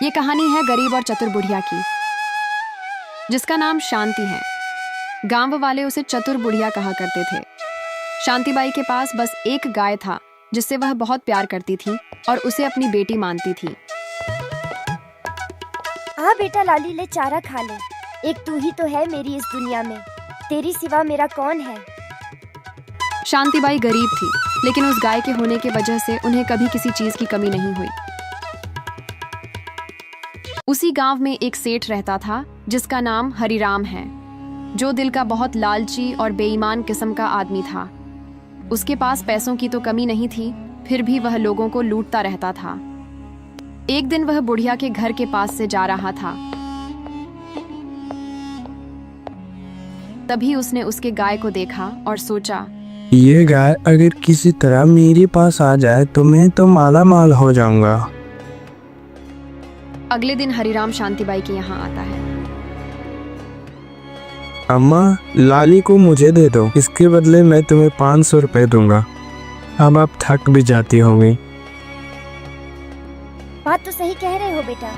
ये कहानी है गरीब और चतुर बुढ़िया की, जिसका नाम शांति है। गांव वाले उसे चतुर बुढ़िया कहा करते थे। शांतिबाई के पास बस एक गाय था जिससे वह बहुत प्यार करती थी और उसे अपनी बेटी मानती थी। हाँ बेटा लाली, ले चारा खा ले। एक तू ही तो है मेरी इस दुनिया में, तेरी सिवा मेरा कौन है। शांतिबाई गरीब थी, लेकिन उस गाय के होने की वजह से उन्हें कभी किसी चीज की कमी नहीं हुई। उसी गांव में एक सेठ रहता था जिसका नाम हरिराम है, जो दिल का बहुत लालची और बेईमान किस्म का आदमी था। उसके पास पैसों की तो कमी नहीं थी, फिर भी वह लोगों को लूटता रहता था। एक दिन वह बुढ़िया के घर के पास से जा रहा था, तभी उसने उसके गाय को देखा और सोचा, ये गाय अगर किसी तरह मेरे पास आ जाए तो मैं तो माला माल हो जाऊंगा। अगले दिन हरिराम शांतिबाई के यहाँ आता है। अम्मा, लाली को मुझे दे दो, इसके बदले मैं तुम्हें 500 रुपए दूंगा। अब आप थक भी जाती होंगी। बात तो सही कह रहे हो बेटा,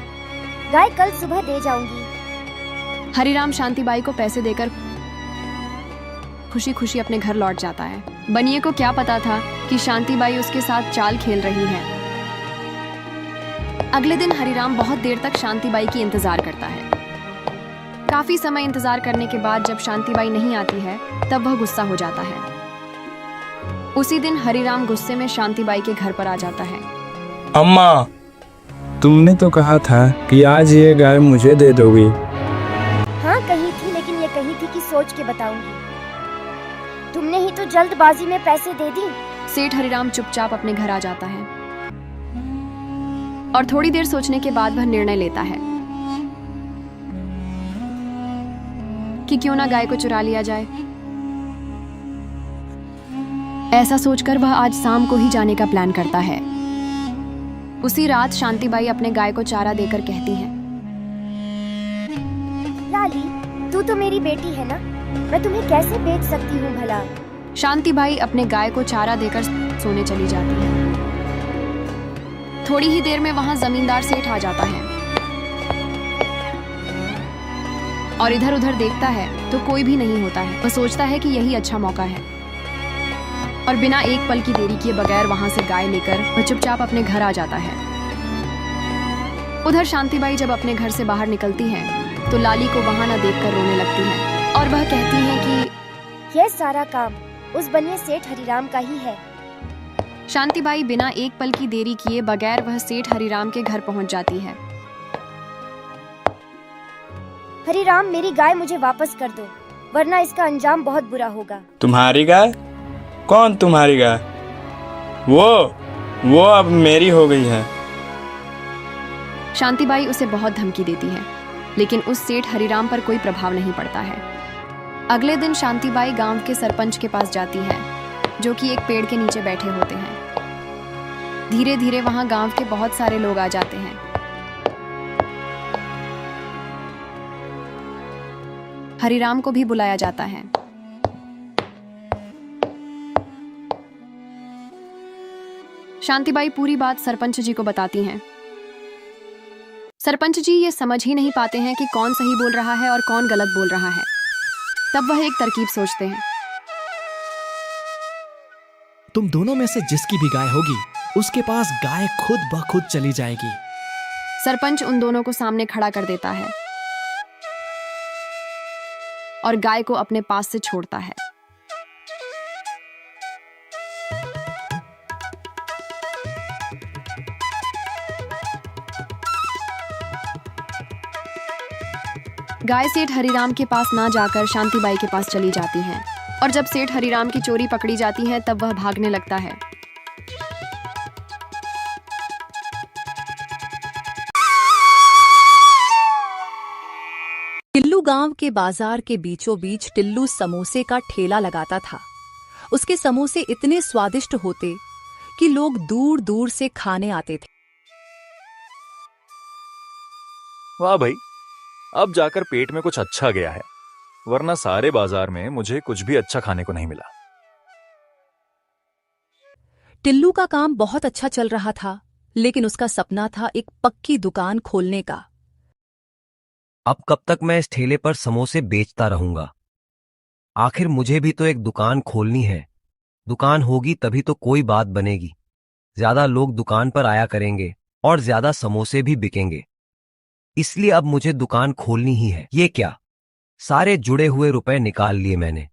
गाय कल सुबह दे जाऊंगी। हरिराम शांतिबाई को पैसे देकर खुशी खुशी अपने घर लौट जाता है। बनिए को क्या पता था कि शांतिबाई उसके साथ चाल खेल रही है। अगले दिन हरिराम बहुत देर तक शांतिबाई की इंतजार करता है। काफी समय इंतजार करने के बाद जब शांतिबाई नहीं आती है, तब वह गुस्सा हो जाता है। उसी दिन हरिराम गुस्से में शांतिबाई के घर पर आ जाता है। अम्मा, तुमने तो कहा था कि आज ये गाय मुझे दे दोगी। हाँ कही थी, लेकिन ये कही थी कि सोच के बताऊंगी। तुमने ही तो जल्दबाजी में पैसे दे दी। सेठ हरिराम चुपचाप अपने घर आ जाता है और थोड़ी देर सोचने के बाद वह निर्णय लेता है कि क्यों ना गाय को चुरा लिया जाए। ऐसा सोचकर वह आज शाम को ही जाने का प्लान करता है। उसी रात शांतिबाई अपने गाय को चारा देकर कहती है, लाली, तू तो मेरी बेटी है ना, मैं तुम्हें कैसे बेच सकती हूँ भला। शांतिबाई अपने गाय को चारा देकर सोने चली जाती है। थोड़ी ही देर में वहां जमींदार सेठ आ जाता है और इधर उधर देखता है तो कोई भी नहीं होता है। वह सोचता है कि यही अच्छा मौका है और बिना एक पल की देरी किए बगैर वहां से गाय लेकर वह चुपचाप अपने घर आ जाता है। उधर शांतिबाई जब अपने घर से बाहर निकलती है तो लाली को वहां न देखकर रोने लगती है और वह कहती है कि यह सारा काम उस बनिए सेठ हरिराम का ही है। शांतिबाई बिना एक पल की देरी किए बगैर वह सेठ हरिराम के घर पहुंच जाती है। हरिराम, मेरी गाय मुझे वापस कर दो, वरना इसका अंजाम बहुत बुरा होगा। तुम्हारी गाय? कौन तुम्हारी गाय? वो अब मेरी हो गई है। शांतिबाई उसे बहुत धमकी देती है, लेकिन उस सेठ हरिराम पर कोई प्रभाव नहीं पड़ता है। अगले दिन शांतिबाई गांव के सरपंच के पास जाती है, जो कि एक पेड़ के नीचे बैठे होते हैं। धीरे धीरे वहां गांव के बहुत सारे लोग आ जाते हैं। हरिराम को भी बुलाया जाता है। शांतिबाई पूरी बात सरपंच जी को बताती हैं। सरपंच जी ये समझ ही नहीं पाते हैं कि कौन सही बोल रहा है और कौन गलत बोल रहा है। तब वह एक तरकीब सोचते हैं। तुम दोनों में से जिसकी भी गाय होगी, उसके पास गाय खुद ब खुद चली जाएगी। सरपंच उन दोनों को सामने खड़ा कर देता है और गाय को अपने पास से छोड़ता है। गाय सेठ हरिराम के पास ना जाकर शांतिबाई के पास चली जाती हैं और जब सेठ हरिराम की चोरी पकड़ी जाती है तब वह भागने लगता है। टिल्लू गांव के बाजार के बीचों बीच टिल्लू समोसे का ठेला लगाता था। उसके समोसे इतने स्वादिष्ट होते कि लोग दूर दूर से खाने आते थे। वाह भाई, अब जाकर पेट में कुछ अच्छा गया है, वरना सारे बाजार में मुझे कुछ भी अच्छा खाने को नहीं मिला। टिल्लू का काम बहुत अच्छा चल रहा था, लेकिन उसका सपना था एक पक्की दुकान खोलने का। अब कब तक मैं इस ठेले पर समोसे बेचता रहूंगा? आखिर मुझे भी तो एक दुकान खोलनी है। दुकान होगी तभी तो कोई बात बनेगी। ज्यादा लोग दुकान पर आया करेंगे और ज्यादा समोसे भी बिकेंगे। इसलिए अब मुझे दुकान खोलनी ही है। ये क्या, सारे जुड़े हुए रुपए निकाल लिए मैंने,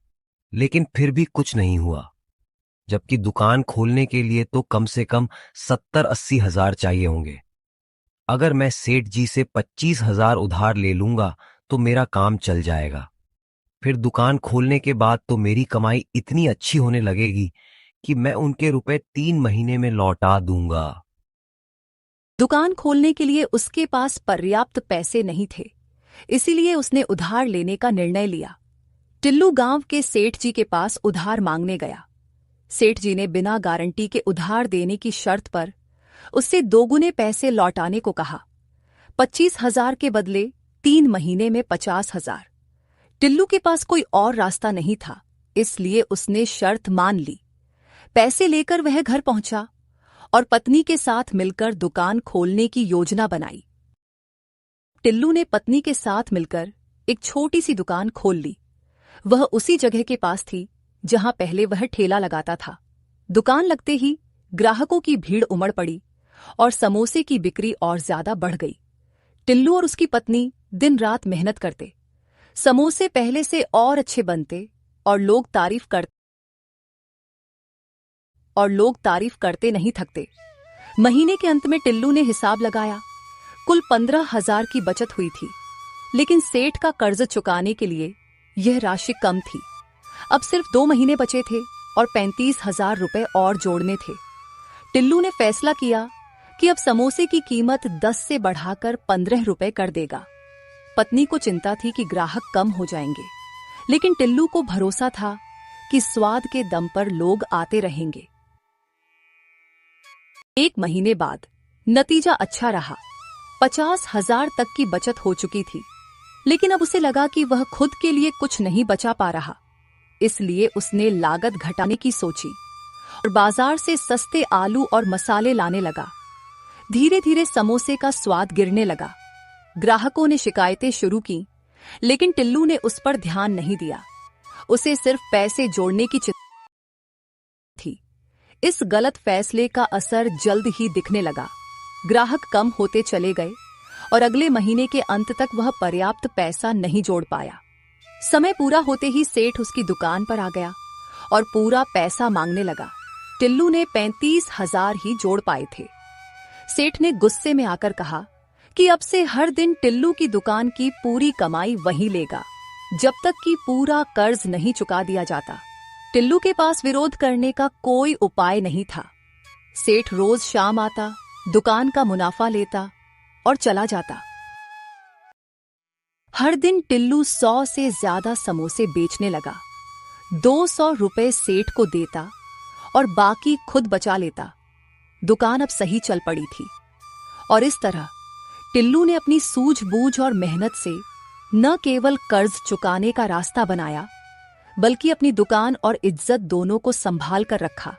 लेकिन फिर भी कुछ नहीं हुआ। जबकि दुकान खोलने के लिए तो कम से कम 70-80 हजार चाहिए होंगे। अगर मैं सेठ जी से 25,000 उधार ले लूंगा तो मेरा काम चल जाएगा। फिर दुकान खोलने के बाद तो मेरी कमाई इतनी अच्छी होने लगेगी कि मैं उनके रुपए 3 महीने में लौटा दूंगा। दुकान खोलने के लिए उसके पास पर्याप्त पैसे नहीं थे, इसीलिए उसने उधार लेने का निर्णय लिया। टिल्लू गांव के सेठ जी के पास उधार मांगने गया। सेठ जी ने बिना गारंटी के उधार देने की शर्त पर उससे 2 गुने पैसे लौटाने को कहा। 25,000 के बदले 3 महीने में 50,000। टिल्लू के पास कोई और रास्ता नहीं था, इसलिए उसने शर्त मान ली। पैसे लेकर वह घर पहुंचा और पत्नी के साथ मिलकर दुकान खोलने की योजना बनाई। टिल्लू ने पत्नी के साथ मिलकर एक छोटी सी दुकान खोल ली। वह उसी जगह के पास थी जहां पहले वह ठेला लगाता था। दुकान लगते ही ग्राहकों की भीड़ उमड़ पड़ी और समोसे की बिक्री और ज्यादा बढ़ गई। टिल्लू और उसकी पत्नी दिन रात मेहनत करते। समोसे पहले से और अच्छे बनते और लोग तारीफ करते नहीं थकते। महीने के अंत में टिल्लू ने हिसाब लगाया। कुल 15,000 की बचत हुई थी, लेकिन सेठ का कर्ज चुकाने के लिए यह राशि कम थी। अब सिर्फ 2 महीने बचे थे और 35,000 रुपए और जोड़ने थे। टिल्लू ने फैसला किया कि अब समोसे की कीमत 10 से बढ़ाकर 15 रुपए कर देगा। पत्नी को चिंता थी कि ग्राहक कम हो जाएंगे, लेकिन टिल्लू को भरोसा था कि स्वाद के दम पर लोग आते रहेंगे। 1 महीने बाद नतीजा अच्छा रहा। 50,000 तक की बचत हो चुकी थी, लेकिन अब उसे लगा कि वह खुद के लिए कुछ नहीं बचा पा रहा। इसलिए उसने लागत घटाने की सोची और बाजार से सस्ते आलू और मसाले लाने लगा। धीरे धीरे समोसे का स्वाद गिरने लगा। ग्राहकों ने शिकायतें शुरू की, लेकिन टिल्लू ने उस पर ध्यान नहीं दिया। उसे सिर्फ पैसे जोड़ने की चिंता थी। इस गलत फैसले का असर जल्द ही दिखने लगा। ग्राहक कम होते चले गए और अगले महीने के अंत तक वह पर्याप्त पैसा नहीं जोड़ पाया। समय पूरा होते ही सेठ उसकी दुकान पर आ गया और पूरा पैसा मांगने लगा। टिल्लू ने 35,000 ही जोड़ पाए थे। सेठ ने गुस्से में आकर कहा कि अब से हर दिन टिल्लू की दुकान की पूरी कमाई वही लेगा, जब तक कि पूरा कर्ज नहीं चुका दिया जाता। टिल्लू के पास विरोध करने का कोई उपाय नहीं था। सेठ रोज शाम आता, दुकान का मुनाफा लेता और चला जाता। हर दिन टिल्लू 100 से ज्यादा समोसे बेचने लगा। 200 रुपए सेठ को देता और बाकी खुद बचा लेता। दुकान अब सही चल पड़ी थी और इस तरह टिल्लू ने अपनी सूझबूझ और मेहनत से न केवल कर्ज चुकाने का रास्ता बनाया, बल्कि अपनी दुकान और इज्जत दोनों को संभाल कर रखा।